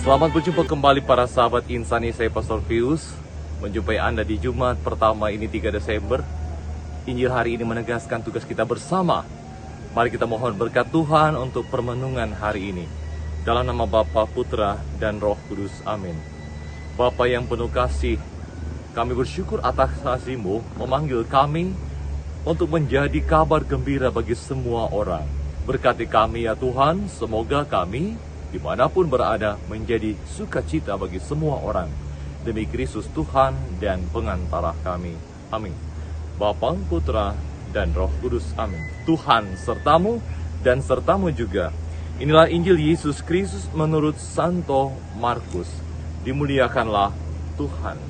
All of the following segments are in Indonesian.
Selamat berjumpa kembali para sahabat Insani, saya Pastor Pius. Menjumpai Anda di Jumat pertama ini 3 Desember. Injil hari ini menegaskan tugas kita bersama. Mari kita mohon berkat Tuhan untuk permenungan hari ini. Dalam nama Bapa, Putra, dan Roh Kudus. Amin. Bapa yang penuh kasih, kami bersyukur atas kasih-Mu memanggil kami untuk menjadi kabar gembira bagi semua orang. Berkati kami ya Tuhan, semoga kami dimanapun berada menjadi sukacita bagi semua orang. Demi Kristus Tuhan dan pengantara kami. Amin. Bapa, Putra, dan Roh Kudus. Amin. Tuhan sertamu dan sertamu juga. Inilah Injil Yesus Kristus menurut Santo Markus. Dimuliakanlah Tuhan.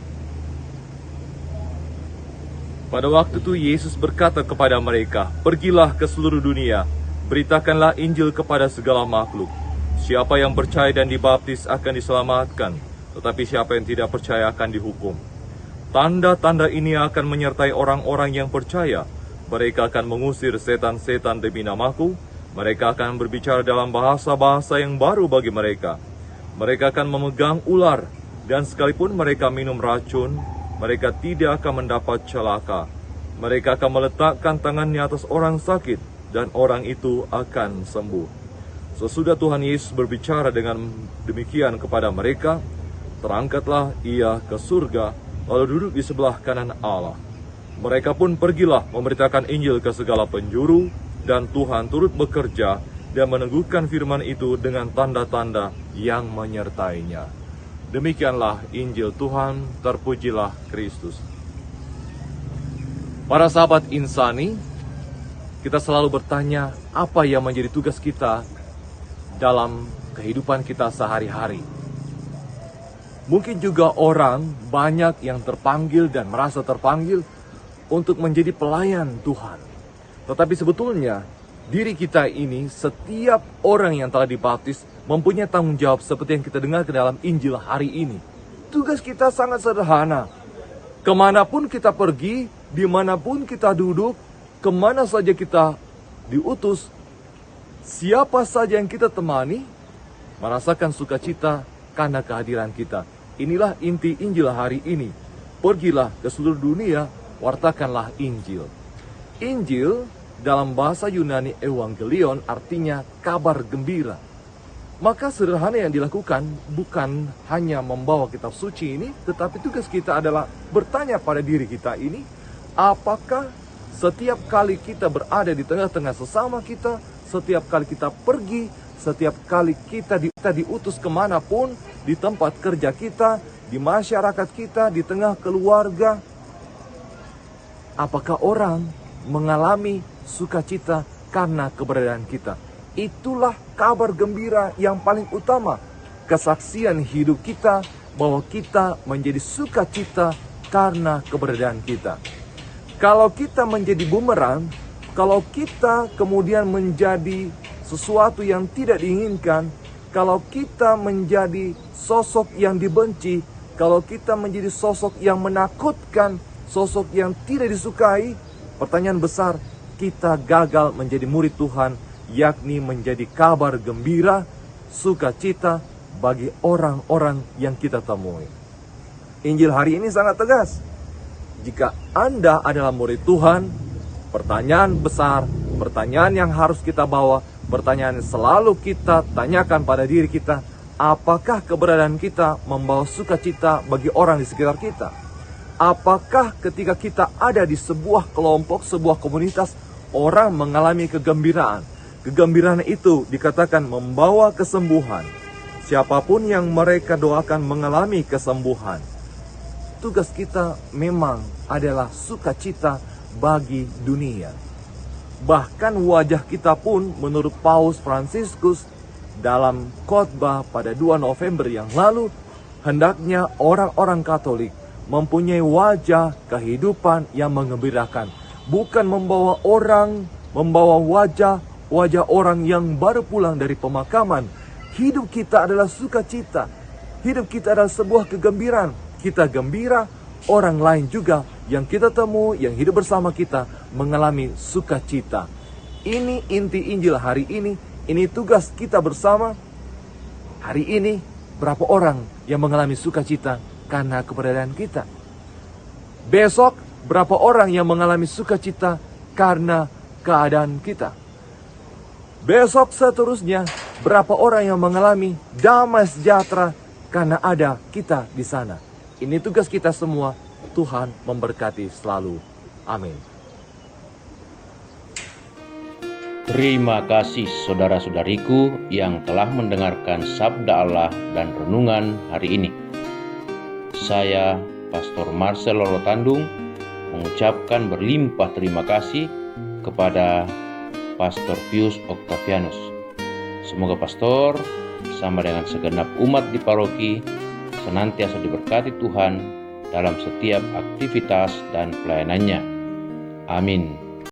Pada waktu itu Yesus berkata kepada mereka, "Pergilah ke seluruh dunia, beritakanlah Injil kepada segala makhluk. Siapa yang percaya dan dibaptis akan diselamatkan, tetapi siapa yang tidak percaya akan dihukum. Tanda-tanda ini akan menyertai orang-orang yang percaya. Mereka akan mengusir setan-setan demi namaku. Mereka akan berbicara dalam bahasa-bahasa yang baru bagi mereka. Mereka akan memegang ular, dan sekalipun mereka minum racun, mereka tidak akan mendapat celaka. Mereka akan meletakkan tangannya atas orang sakit, dan orang itu akan sembuh." Sesudah Tuhan Yesus berbicara dengan demikian kepada mereka, terangkatlah ia ke surga, lalu duduk di sebelah kanan Allah. Mereka pun pergilah memberitakan Injil ke segala penjuru, dan Tuhan turut bekerja dan meneguhkan firman itu dengan tanda-tanda yang menyertainya. Demikianlah Injil Tuhan, terpujilah Kristus. Para sahabat Insani, kita selalu bertanya, apa yang menjadi tugas kita dalam kehidupan kita sehari-hari. Mungkin juga orang banyak yang terpanggil dan merasa terpanggil untuk menjadi pelayan Tuhan. Tetapi sebetulnya diri kita ini, setiap orang yang telah dibaptis mempunyai tanggung jawab seperti yang kita dengar ke dalam Injil hari ini. Tugas kita sangat sederhana. Kemanapun kita pergi, dimanapun kita duduk, kemana saja kita diutus, siapa saja yang kita temani, merasakan sukacita karena kehadiran kita. Inilah inti Injil hari ini. Pergilah ke seluruh dunia, wartakanlah Injil. Injil dalam bahasa Yunani Evangelion artinya kabar gembira. Maka sederhana yang dilakukan bukan hanya membawa kitab suci ini, tetapi tugas kita adalah bertanya pada diri kita ini, apakah setiap kali kita berada di tengah-tengah sesama kita, setiap kali kita pergi, setiap kali kita diutus kemanapun, di tempat kerja kita, di masyarakat kita, di tengah keluarga, apakah orang mengalami sukacita karena keberadaan kita? Itulah kabar gembira yang paling utama, kesaksian hidup kita bahwa kita menjadi sukacita karena keberadaan kita. Kalau kita menjadi bumerang, kalau kita kemudian menjadi sesuatu yang tidak diinginkan, kalau kita menjadi sosok yang dibenci, kalau kita menjadi sosok yang menakutkan, sosok yang tidak disukai, pertanyaan besar, kita gagal menjadi murid Tuhan, yakni menjadi kabar gembira, sukacita bagi orang-orang yang kita temui. Injil hari ini sangat tegas. Jika Anda adalah murid Tuhan, pertanyaan besar, pertanyaan yang harus kita bawa, pertanyaan yang selalu kita tanyakan pada diri kita, apakah keberadaan kita membawa sukacita bagi orang di sekitar kita? Apakah ketika kita ada di sebuah kelompok, sebuah komunitas, orang mengalami kegembiraan? Kegembiraan itu dikatakan membawa kesembuhan. Siapapun yang mereka doakan mengalami kesembuhan. Tugas kita memang adalah sukacita bagi dunia. Bahkan wajah kita pun menurut Paus Fransiskus dalam khotbah pada 2 November yang lalu, hendaknya orang-orang Katolik mempunyai wajah kehidupan yang menggembirakan. Bukan membawa wajah orang yang baru pulang dari pemakaman. Hidup kita adalah sukacita. Hidup kita adalah sebuah kegembiraan. Kita gembira, orang lain juga yang kita temui, yang hidup bersama kita mengalami sukacita. Ini inti Injil hari ini tugas kita bersama. Hari ini berapa orang yang mengalami sukacita karena keberadaan kita? Besok, berapa orang yang mengalami sukacita karena keadaan kita? Besok seterusnya, berapa orang yang mengalami damai sejahtera karena ada kita di sana? Ini tugas kita semua. Tuhan memberkati selalu. Amin. Terima kasih saudara-saudariku yang telah mendengarkan sabda Allah dan renungan hari ini. Saya, Pastor Marcel Lolotandung, mengucapkan berlimpah terima kasih kepada Pastor Pius Octavianus. Semoga Pastor bersama dengan segenap umat di paroki senantiasa diberkati Tuhan dalam setiap aktivitas dan pelayanannya. Amin.